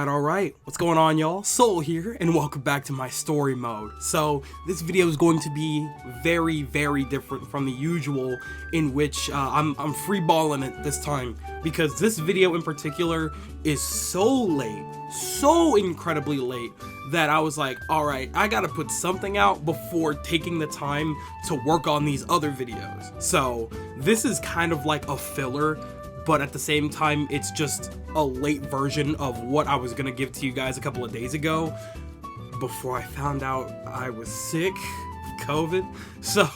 Alright, what's going on, y'all? Soul here, and welcome back to my story mode. So, this video is going to be very different from the usual, in which I'm freeballing it this time, because this video in particular is so late, so incredibly late, that I was like, alright, I gotta put something out before taking the time to work on these other videos. So, this is kind of like a filler, but at the same time, it's just a late version of what I was gonna give to you guys a couple of days ago before I found out I was sick, COVID. So,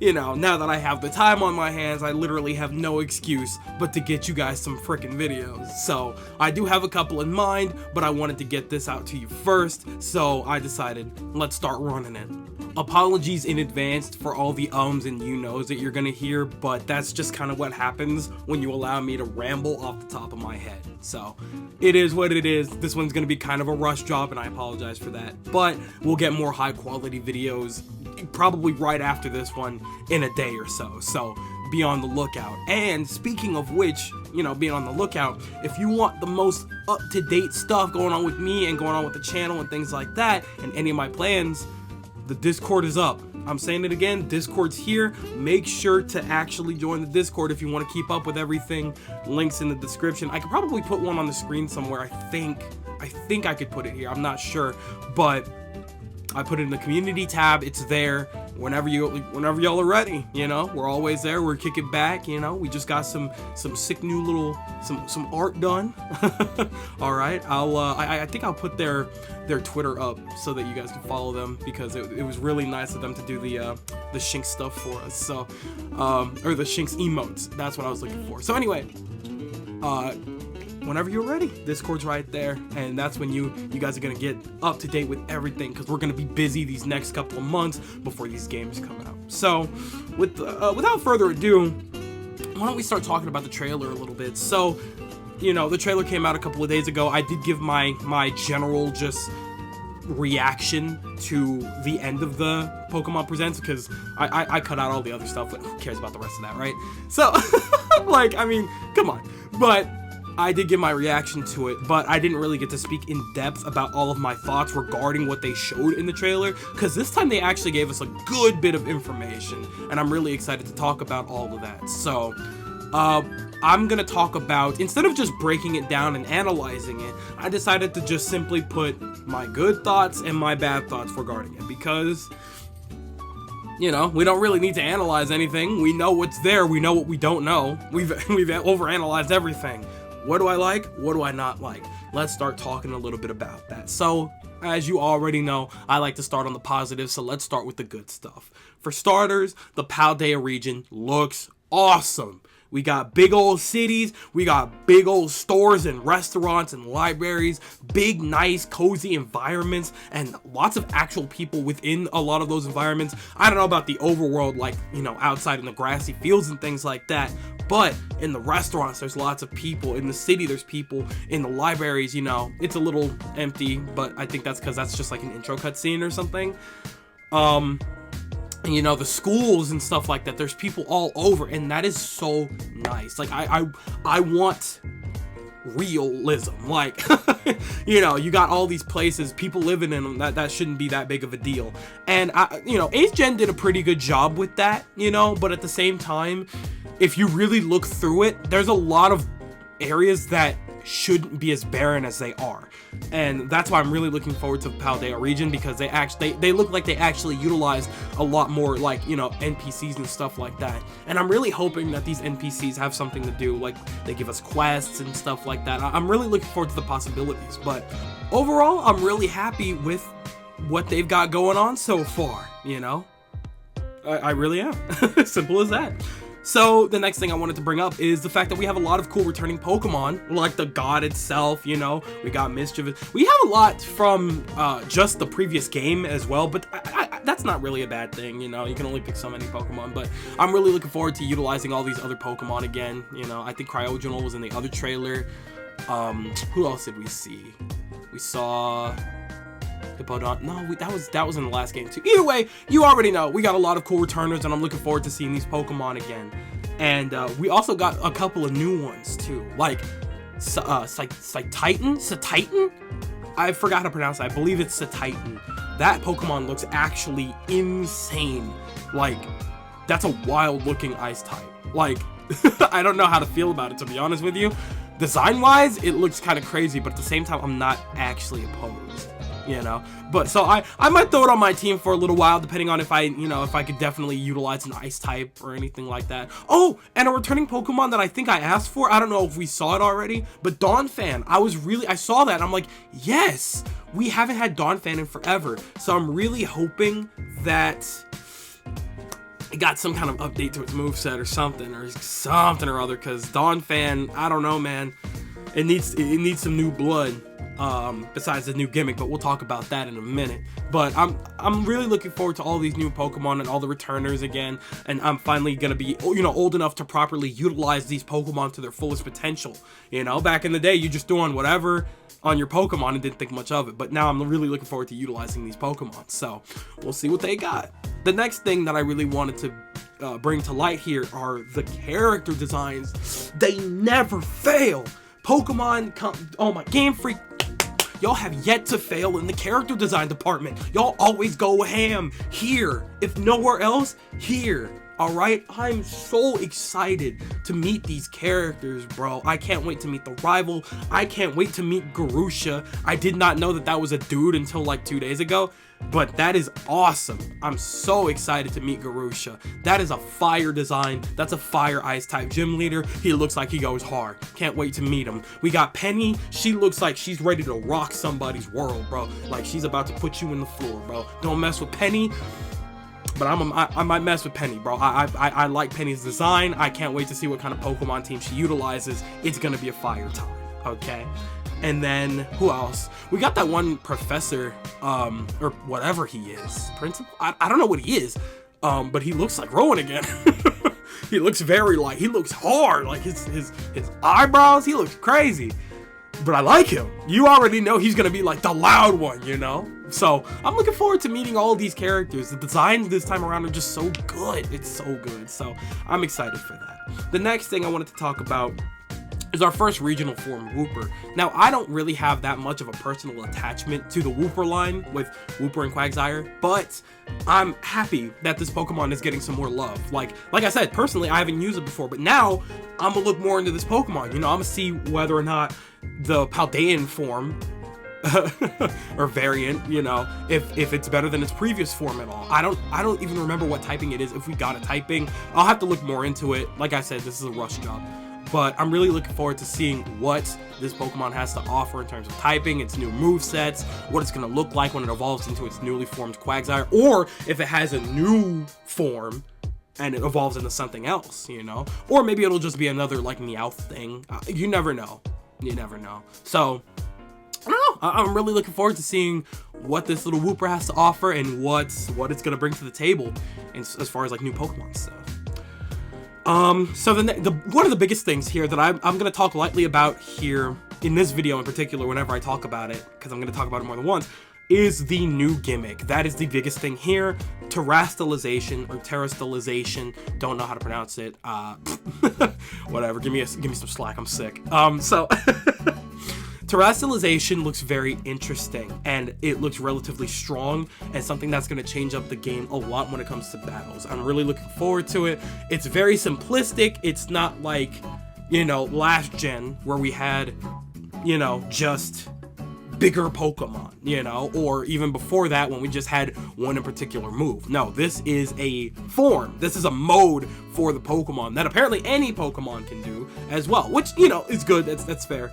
you know, now that I have the time on my hands, I literally have no excuse but to get you guys some freaking videos. So, I do have a couple in mind, but I wanted to get this out to you first, so I decided, let's start running it. Apologies in advance for all the ums and you knows that you're gonna hear, but that's just kind of what happens when you allow me to ramble off the top of my head. So, it is what it is. This one's gonna be kind of a rush job, and I apologize for that. But we'll get more high quality videos probably right after this one in a day or so. So, be on the lookout. And speaking of which, you know, being on the lookout, if you want the most up-to-date stuff going on with me and going on with the channel and things like that, and any of my plans, the Discord is up. I'm saying it again, Discord's here. Make sure to actually join the Discord if you want to keep up with everything. Links in the description. I could probably put one on the screen somewhere. I think I could put it here. I'm not sure, but I put it in the community tab. It's there whenever y'all are ready. You know, we're always there. We're kicking back. You know, we just got some sick new little some art done. All right, I think I'll put their Twitter up so that you guys can follow them, because it was really nice of them to do the Shinx stuff for us. So or the Shinx emotes. That's what I was looking for. So anyway, whenever you're ready, Discord's right there, and that's when you guys are gonna get up to date with everything, because we're gonna be busy these next couple of months before these games come out. So, without further ado, why don't we start talking about the trailer a little bit? So, you know, the trailer came out a couple of days ago. I did give my general just reaction to the end of the Pokemon Presents, because I cut out all the other stuff, but who cares about the rest of that, right? So, like, I mean, come on. But I did give my reaction to it, but I didn't really get to speak in depth about all of my thoughts regarding what they showed in the trailer, because this time they actually gave us a good bit of information, and I'm really excited to talk about all of that. So, I'm gonna talk about, instead of just breaking it down and analyzing it, I decided to just simply put my good thoughts and my bad thoughts regarding it, because, you know, we don't really need to analyze anything. We know what's there. We know what we don't know. We've overanalyzed everything. What do I like? What do I not like? Let's start talking a little bit about that. So, as you already know, I like to start on the positive, so let's start with the good stuff. For starters, the Paldea region looks awesome. We got big old cities, we got big old stores and restaurants and libraries, big, nice, cozy environments, and lots of actual people within a lot of those environments. I don't know about the overworld, like, you know, outside in the grassy fields and things like that, but in the restaurants, there's lots of people. In the city, there's people. In the libraries, you know, it's a little empty, but I think that's because that's just like an intro cutscene or something. And, you know, the schools and stuff like that, there's people all over, and that is so nice. Like, I want realism. Like, you know, you got all these places, people living in them, that shouldn't be that big of a deal. And, you know, 8th Gen did a pretty good job with that, you know, but at the same time, if you really look through it, there's a lot of areas that shouldn't be as barren as they are, and that's why I'm really looking forward to the Paldea region, because they look like they actually utilized a lot more, like, you know, NPCs and stuff like that. And I'm really hoping that these NPCs have something to do, like they give us quests and stuff like that. I'm really looking forward to the possibilities, but overall, I'm really happy with what they've got going on so far, you know? I really am. Simple as that. So, the next thing I wanted to bring up is the fact that we have a lot of cool returning Pokemon, like the god itself, you know, we got Mischievous. We have a lot from just the previous game as well, but that's not really a bad thing, you know, you can only pick so many Pokemon, but I'm really looking forward to utilizing all these other Pokemon again, you know. I think Cryogonal was in the other trailer. Who else did we see? We saw Hippowdon. No, that was in the last game too. Either way, you already know we got a lot of cool returners, and I'm looking forward to seeing these Pokemon again. And we also got a couple of new ones too, like Titan. I forgot how to pronounce it. I believe it's Titan. That Pokemon looks actually insane. Like, that's a wild looking ice type. Like, I don't know how to feel about it, to be honest with you. Design wise, it looks kind of crazy, but at the same time, I'm not actually opposed, you know. But so I might throw it on my team for a little while, depending on if I could definitely utilize an ice type or anything like that. Oh, and a returning Pokemon that I think I asked for, I don't know if we saw it already, but Donphan. I saw that and I'm like, yes, we haven't had Donphan in forever. So I'm really hoping that it got some kind of update to its moveset or something or other, because Donphan, I don't know, man, it needs some new blood. Besides the new gimmick, but we'll talk about that in a minute. But I'm really looking forward to all these new Pokemon and all the returners again, and I'm finally gonna be, you know, old enough to properly utilize these Pokemon to their fullest potential. You know, back in the day, you just threw on whatever on your Pokemon and didn't think much of it, but now I'm really looking forward to utilizing these Pokemon, so we'll see what they got. The next thing that I really wanted to bring to light here are the character designs. They never fail. Pokemon, oh my, Game Freak, y'all have yet to fail in the character design department. Y'all always go ham here. If nowhere else, here. Alright? I'm so excited to meet these characters, bro. I can't wait to meet the rival. I can't wait to meet Garusha. I did not know that was a dude until like 2 days ago. But that is awesome. I'm so excited to meet Garusha. That is a fire design. That's a fire ice type gym leader. He looks like he goes hard. Can't wait to meet him. We got Penny. She looks like she's ready to rock somebody's world, bro. Like she's about to put you in the floor, bro. Don't mess with Penny. But I might mess with Penny, bro. I like Penny's design. I can't wait to see what kind of Pokemon team she utilizes. It's gonna be a fire time, okay? And then, who else? We got that one professor, or whatever he is. Principal? I don't know what he is, but he looks like Rowan again. He looks he looks hard. Like his eyebrows, he looks crazy. But I like him. You already know he's gonna be like the loud one, you know? So, I'm looking forward to meeting all these characters. The designs this time around are just so good. It's so good. So, I'm excited for that. The next thing I wanted to talk about is our first regional form, Wooper. Now, I don't really have that much of a personal attachment to the Wooper line with Wooper and Quagsire, but I'm happy that this Pokemon is getting some more love. Like I said, personally, I haven't used it before, but now I'm gonna look more into this Pokemon. You know, I'm gonna see whether or not the Paldean form or variant, you know, if it's better than its previous form at all. I don't even remember what typing it is, if we got a typing. I'll have to look more into it. Like I said, this is a rush job. But I'm really looking forward to seeing what this Pokemon has to offer in terms of typing, its new movesets, what it's going to look like when it evolves into its newly formed Quagsire, or if it has a new form and it evolves into something else, you know? Or maybe it'll just be another, like, Meowth thing. You never know. You never know. So, I don't know. I'm really looking forward to seeing what this little Wooper has to offer and what it's going to bring to the table as far as, like, new Pokemon stuff. So one of the biggest things here that I'm going to talk lightly about here in this video in particular, whenever I talk about it, because I'm going to talk about it more than once, is the new gimmick. That is the biggest thing here. Terastallization or Terastallization. Don't know how to pronounce it. Whatever. Give me some slack. I'm sick. So Terastallization looks very interesting, and it looks relatively strong, and something that's going to change up the game a lot when it comes to battles. I'm really looking forward to it. It's very simplistic. It's not like, you know, last gen where we had, you know, just bigger Pokemon, you know, or even before that when we just had one in particular move. No, this is a form. This is a mode for the Pokemon that apparently any Pokemon can do as well, which, you know, is good. That's fair.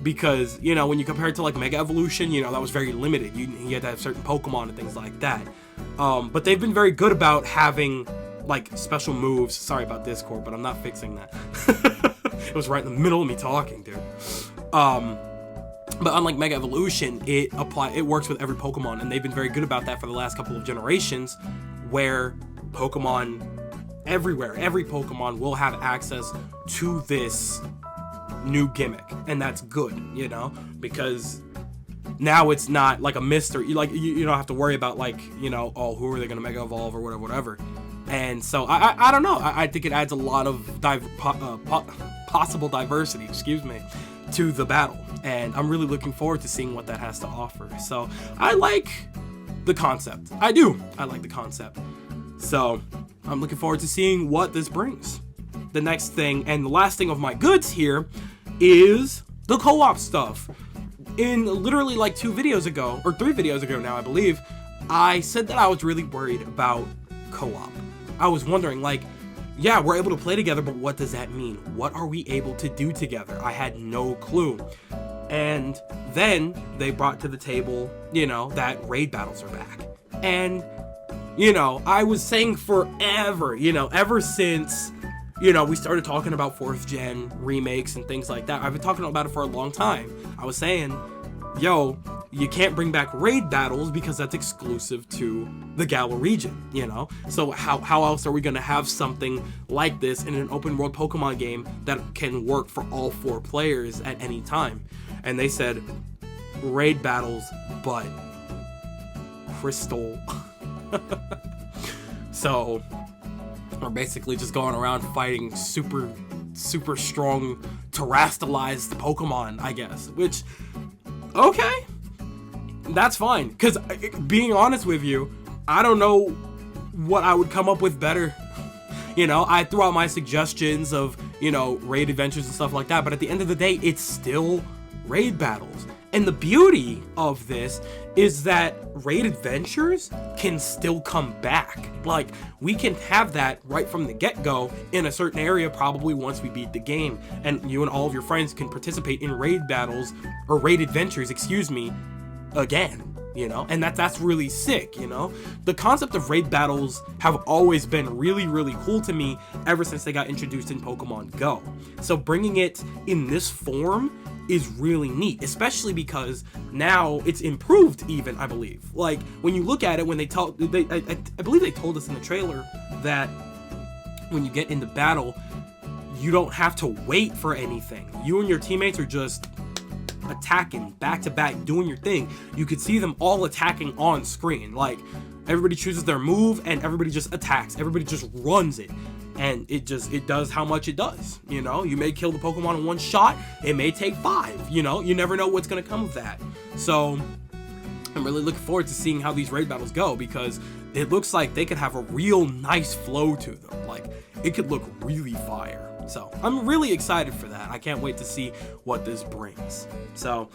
Because, you know, when you compare it to, like, Mega Evolution, you know, that was very limited. You had to have certain Pokemon and things like that. But they've been very good about having, like, special moves. Sorry about Discord, but I'm not fixing that. It was right in the middle of me talking, dude. But unlike Mega Evolution, it works with every Pokemon, and they've been very good about that for the last couple of generations, where Pokemon everywhere, every Pokemon will have access to this new gimmick, and that's good, you know, because now it's not like a mystery. Like you don't have to worry about, like, you know, oh, who are they gonna Mega Evolve or whatever. And so I don't know. I think it adds a lot of possible diversity, excuse me, to the battle, and I'm really looking forward to seeing what that has to offer. So I like the concept. I like the concept. So I'm looking forward to seeing what this brings. The next thing and the last thing of my goods here is the co-op stuff. In literally like 2 videos ago, or 3 videos ago now, I believe, I said that I was really worried about co-op. I was wondering, like, yeah, we're able to play together, but what does that mean? What are we able to do together? I had no clue. And then they brought to the table, you know, that raid battles are back. And, you know, I was saying forever, you know, ever since, you know, we started talking about 4th gen remakes and things like that. I've been talking about it for a long time. I was saying, yo, you can't bring back raid battles because that's exclusive to the Galar region, you know? So how else are we gonna have something like this in an open world Pokemon game that can work for all 4 players at any time? And they said, raid battles, but Crystal. So we're basically just going around fighting super strong terrestrialized Pokemon, I guess, which, okay, that's fine, because being honest with you, I don't know what I would come up with better. You know, I threw out my suggestions of, you know, raid adventures and stuff like that, but at the end of the day, it's still raid battles. And the beauty of this is that raid adventures can still come back. Like, we can have that right from the get-go in a certain area, probably once we beat the game, and you and all of your friends can participate in raid battles, or raid adventures, excuse me, again, you know? And that's really sick, you know? The concept of raid battles have always been really cool to me ever since they got introduced in Pokemon Go. So bringing it in this form is really neat, especially because now it's improved even, I believe. Like, when you look at it, when I believe they told us in the trailer that when you get into battle, you don't have to wait for anything. You and your teammates are just attacking back to back, doing your thing. You could see them all attacking on screen. Like, everybody chooses their move and everybody just attacks. Everybody just runs it. And it does how much it does, you know? You may kill the Pokemon in 1 shot, it may take 5, you know? You never know what's gonna come of that. So, I'm really looking forward to seeing how these raid battles go, because it looks like they could have a real nice flow to them. Like, it could look really fire. So, I'm really excited for that. I can't wait to see what this brings. So,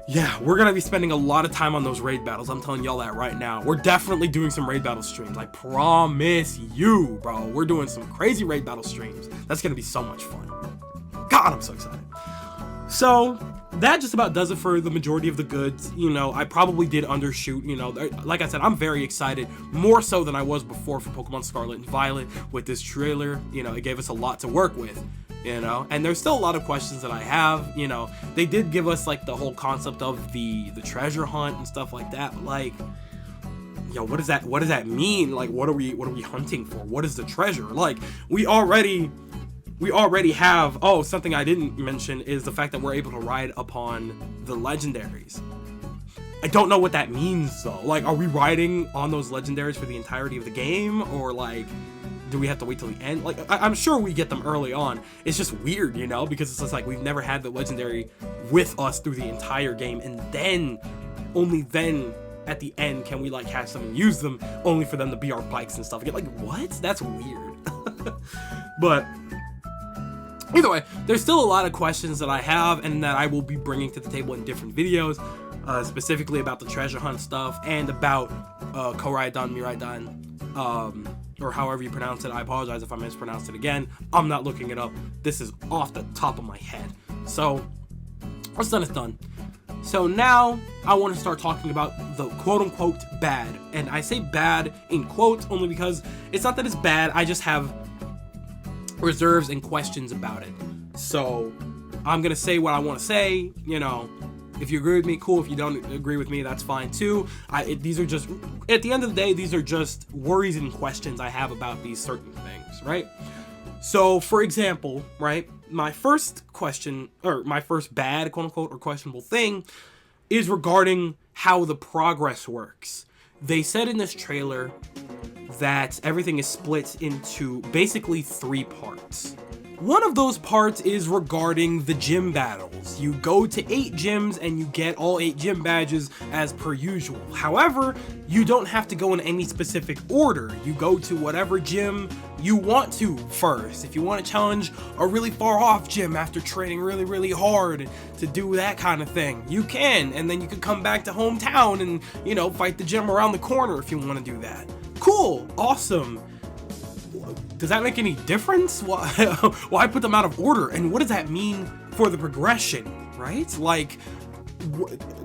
yeah, we're gonna be spending a lot of time on those raid battles. I'm telling y'all that right now. We're definitely doing some raid battle streams. I promise you, bro. We're doing some crazy raid battle streams. That's gonna be so much fun. God, I'm so excited. So that just about does it for the majority of the goods. You know, I probably did undershoot, you know. Like I said, I'm very excited, more so than I was before, for Pokemon Scarlet and Violet with this trailer. You know, it gave us a lot to work with. You know, and there's still a lot of questions that I have. You know, they did give us like the whole concept of the treasure hunt and stuff like that, but like, yo, what does that mean? Like, what are we hunting for? What is the treasure? Like, we already have, oh, something I didn't mention is the fact that we're able to ride upon the legendaries. I don't know what that means though. Like, are we riding on those legendaries for the entirety of the game, or like, do we have to wait till the end? Like, I'm sure we get them early on. It's just weird, you know, because it's just like we've never had the legendary with us through the entire game, and then, only then, at the end, can we like catch them and use them, only for them to be our bikes and stuff again. Like, what? That's weird. But either way, there's still a lot of questions that I have and that I will be bringing to the table in different videos, specifically about the treasure hunt stuff and about Koraidon, Miraidon, or however you pronounce it. I apologize if I mispronounced it again. I'm not looking it up. This is off the top of my head. So, what's done is done. So now, I want to start talking about the quote-unquote bad. And I say bad in quotes only because it's not that it's bad, I just have reserves and questions about it. So, I'm going to say what I want to say, you know. If you agree with me, cool. If you don't agree with me, that's fine too. These are just, at the end of the day, these are just worries and questions I have about these certain things, right? So, for example, right, my first question, or my first bad, quote-unquote, or questionable thing is regarding how the progress works. They said in this trailer that everything is split into basically 3 parts. One of those parts is regarding the gym battles. You go to 8 gyms and you get all 8 gym badges as per usual. However, you don't have to go in any specific order. You go to whatever gym you want to first. If you want to challenge a really far off gym after training really hard to do that kind of thing, you can. And then you can come back to hometown and, you know, fight the gym around the corner if you want to do that. Cool, awesome. Does that make any difference? Why put them out of order? And what does that mean for the progression, right? Like,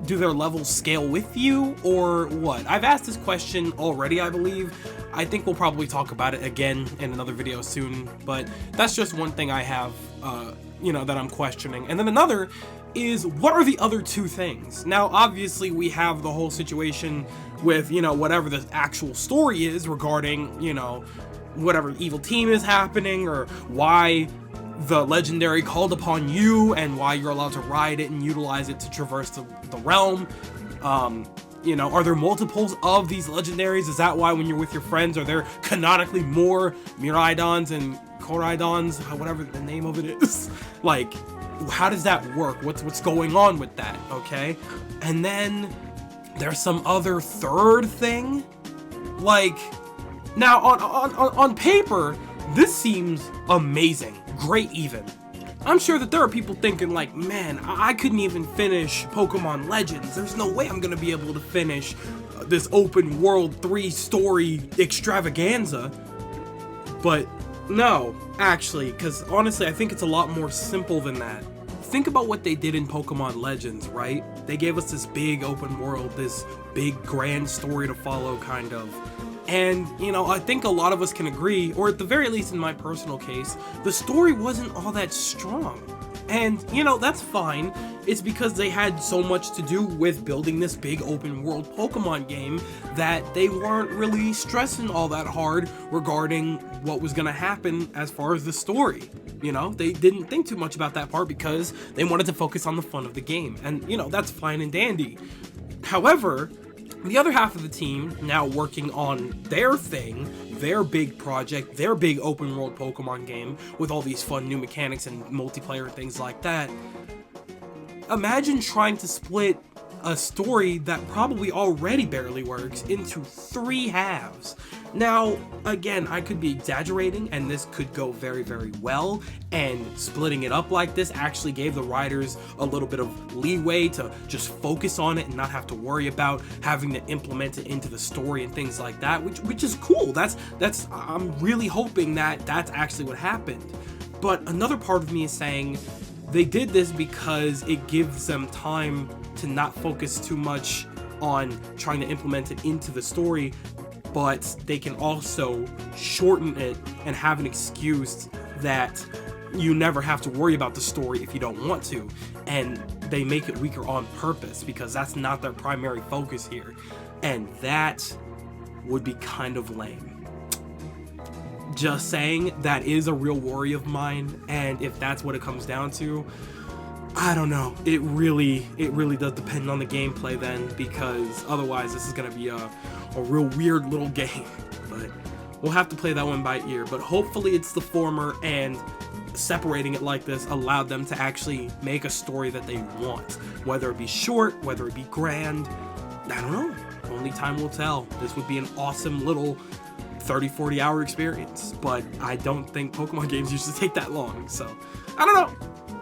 do their levels scale with you or what? I've asked this question already, I believe. I think we'll probably talk about it again in another video soon, but that's just one thing I have, you know, that I'm questioning. And then another is, what are the other 2 things? Now, obviously, we have the whole situation with, you know, whatever the actual story is regarding, you know, whatever evil team is happening, or why the legendary called upon you and why you're allowed to ride it and utilize it to traverse the realm. You know, are there multiples of these legendaries? Is that why when you're with your friends, are there canonically more Miraidons and Koraidons, whatever the name of it is? Like, how does that work? What's going on with that, okay? And then there's some other third thing, like, now, on paper, this seems amazing, great even. I'm sure that there are people thinking like, man, I couldn't even finish Pokemon Legends. There's no way I'm gonna be able to finish this open world 3-story extravaganza. But no, actually, because honestly, I think it's a lot more simple than that. Think about what they did in Pokemon Legends, right? They gave us this big open world, this big grand story to follow, kind of. And, you know, I think a lot of us can agree, or at the very least in my personal case, the story wasn't all that strong. And, you know, that's fine. It's because they had so much to do with building this big open world Pokemon game that they weren't really stressing all that hard regarding what was gonna happen as far as the story. You know, they didn't think too much about that part because they wanted to focus on the fun of the game. And, you know, that's fine and dandy. However, the other half of the team, now working on their thing, their big project, their big open world Pokemon game with all these fun new mechanics and multiplayer and things like that. Imagine trying to split a story that probably already barely works into 3 halves. Now, again, I could be exaggerating, and this could go very well, and splitting it up like this actually gave the writers a little bit of leeway to just focus on it and not have to worry about having to implement it into the story and things like that, which is cool. I'm really hoping that that's actually what happened. But another part of me is saying they did this because it gives them time to not focus too much on trying to implement it into the story, but they can also shorten it and have an excuse that you never have to worry about the story if you don't want to. And they make it weaker on purpose because that's not their primary focus here. And that would be kind of lame. Just saying, that is a real worry of mine, and if that's what it comes down to, I don't know. It really does depend on the gameplay then, because otherwise this is gonna be a real weird little game. But we'll have to play that one by ear. But hopefully it's the former, and separating it like this allowed them to actually make a story that they want. Whether it be short, whether it be grand, I don't know. Only time will tell. This would be an awesome little 30-40 hour experience, but I don't think Pokemon games usually take that long, so I don't know.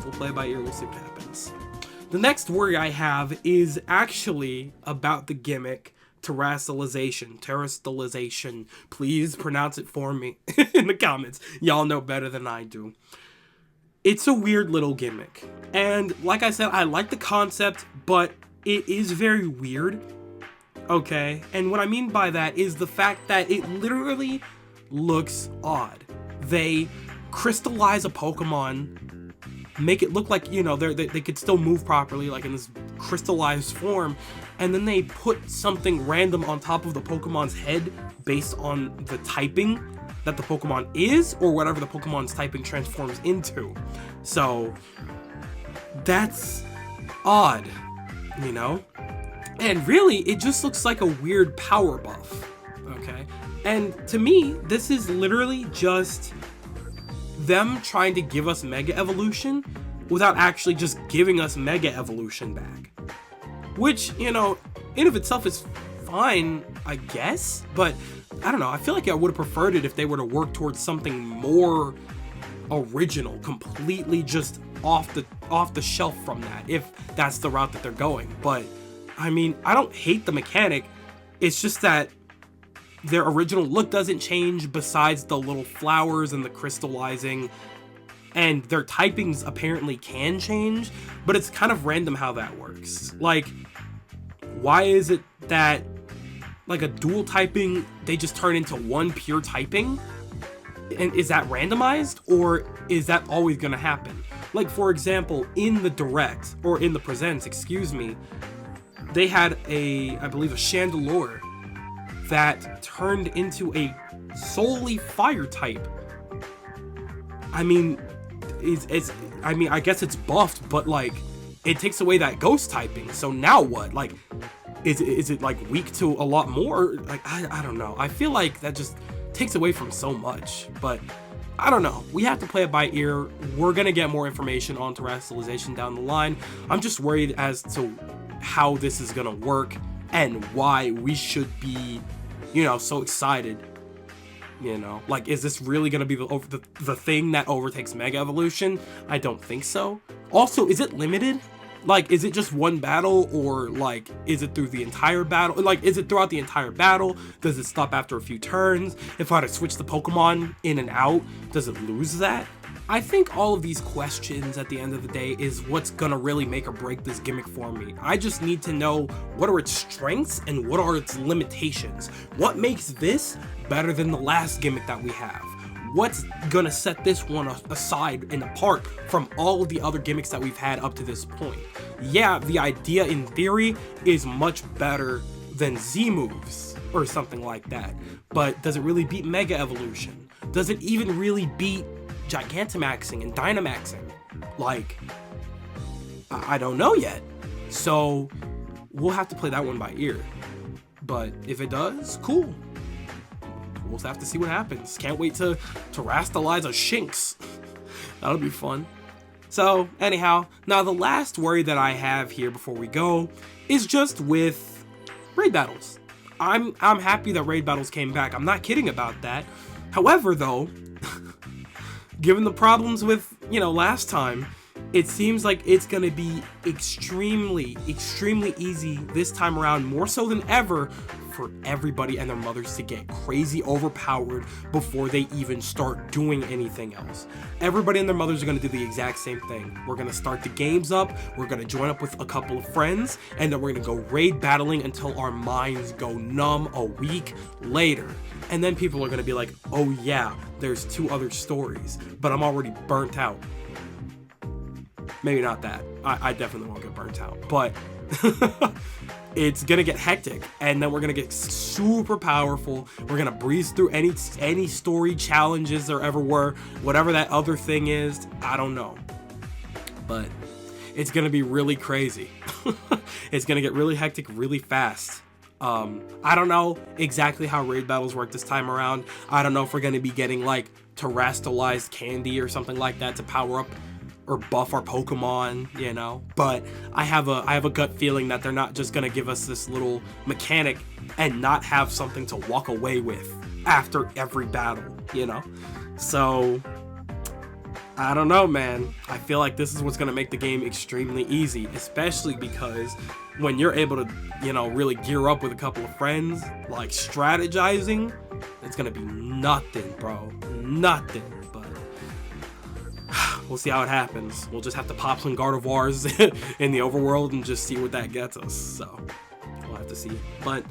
We'll play by ear, we'll see what happens. The next worry I have is actually about the gimmick terrestrialization. Please pronounce it for me in the comments. Y'all know better than I do. It's a weird little gimmick, and like I said, I like the concept, but it is very weird. Okay, and what I mean by that is the fact that it literally looks odd. They crystallize a Pokemon, make it look like, you know, they could still move properly, like in this crystallized form, and then they put something random on top of the Pokemon's head based on the typing that the Pokemon is, or whatever the Pokemon's typing transforms into. So, that's odd, you know? And really, it just looks like a weird power buff, okay? And to me, this is literally just them trying to give us Mega Evolution without actually just giving us Mega Evolution back. Which, you know, in of itself is fine, I guess, but I don't know, I feel like I would have preferred it if they were to work towards something more original, completely just off the shelf from that, if that's the route that they're going. But I mean, I don't hate the mechanic, it's just that their original look doesn't change besides the little flowers and the crystallizing, and their typings apparently can change, but it's kind of random how that works. Like, why is it that like a dual typing, they just turn into one pure typing? And is that randomized, or is that always gonna happen? Like, for example, in the direct, or in the presents, excuse me, they had I believe a Chandelure that turned into a solely fire type. I mean, I guess it's buffed, but like, it takes away that ghost typing, so now what? Like, is it like weak to a lot more? Like, I don't know. I feel like that just takes away from so much, but I don't know. We have to play it by ear. We're gonna get more information on terrestrialization down the line. I'm just worried as to how this is gonna work and why we should be, you know, so excited. You know, like, is this really gonna be the thing that overtakes Mega Evolution? I don't think so. Also, is it limited? Like, is it just one battle, or like, is it through the entire battle? Like, is it throughout the entire battle? Does it stop after a few turns? If I had to switch the Pokemon in and out, does it lose that? I think all of these questions at the end of the day is what's gonna really make or break this gimmick for me. I just need to know what are its strengths and what are its limitations. What makes this better than the last gimmick that we have? What's gonna set this one aside and apart from all of the other gimmicks that we've had up to this point? Yeah, the idea in theory is much better than Z moves or something like that, but does it really beat Mega Evolution? Does it even really beat Gigantamaxing and Dynamaxing? Like, I don't know yet, so we'll have to play that one by ear. But if it does, cool. We'll have to see what happens. Can't wait to terrestrialize a Shinx. That'll be fun. So anyhow, now the last worry that I have here before we go is just with raid battles. I'm happy that raid battles came back. I'm not kidding about that. However, though, given the problems with, you know, last time, it seems like it's gonna be extremely easy this time around, more so than ever, for everybody and their mothers to get crazy overpowered before they even start doing anything else. Everybody and their mothers are gonna do the exact same thing. We're gonna start the games up, we're gonna join up with a couple of friends, and then we're gonna go raid battling until our minds go numb a week later. And then people are gonna be like, oh yeah, there's 2 other stories, but I'm already burnt out. Maybe not that. I definitely won't get burnt out, but it's gonna get hectic, and then we're gonna get super powerful. We're gonna breeze through any story challenges there ever were, whatever that other thing is. I don't know, but it's gonna be really crazy. It's gonna get really hectic really fast. I don't know exactly how raid battles work this time around. I don't know if we're gonna be getting like terrestrialized candy or something like that to power up or buff our Pokemon, you know, but I have a gut feeling that they're not just gonna give us this little mechanic and not have something to walk away with after every battle, you know. So I don't know, man. I feel like this is what's gonna make the game extremely easy, especially because when you're able to, you know, really gear up with a couple of friends, like strategizing, it's gonna be nothing, bro, nothing. We'll see how it happens. We'll just have to pop some Gardevoirs in the overworld and just see what that gets us. So we'll have to see. But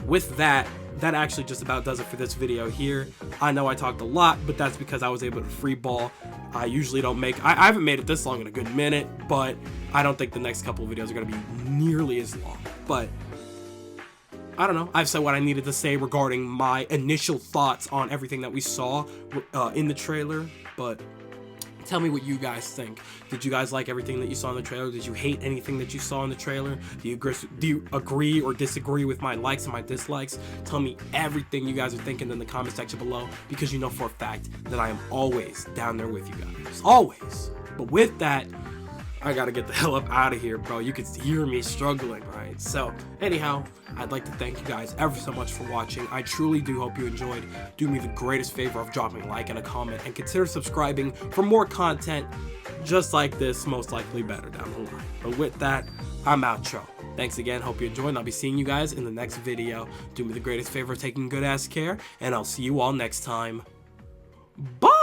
with that actually just about does it for this video here. I know I talked a lot, but that's because I was able to free ball. I usually don't make, I haven't made it this long in a good minute, but I don't think the next couple of videos are going to be nearly as long. But I don't know. I've said what I needed to say regarding my initial thoughts on everything that we saw in the trailer, but Tell me what you guys think. Did you guys like everything that you saw in the trailer? Did you hate anything that you saw in the trailer? Do you agree or disagree with my likes and my dislikes? Tell me everything you guys are thinking in the comment section below, because you know for a fact that I am always down there with you guys. Always. But with that, I gotta get the hell up out of here, bro. You can hear me struggling, right? So, anyhow, I'd like to thank you guys ever so much for watching. I truly do hope you enjoyed. Do me the greatest favor of dropping a like and a comment, and consider subscribing for more content just like this, most likely better down the line. But with that, I'm outro. Thanks again, hope you enjoyed, and I'll be seeing you guys in the next video. Do me the greatest favor of taking good ass care, and I'll see you all next time. Bye!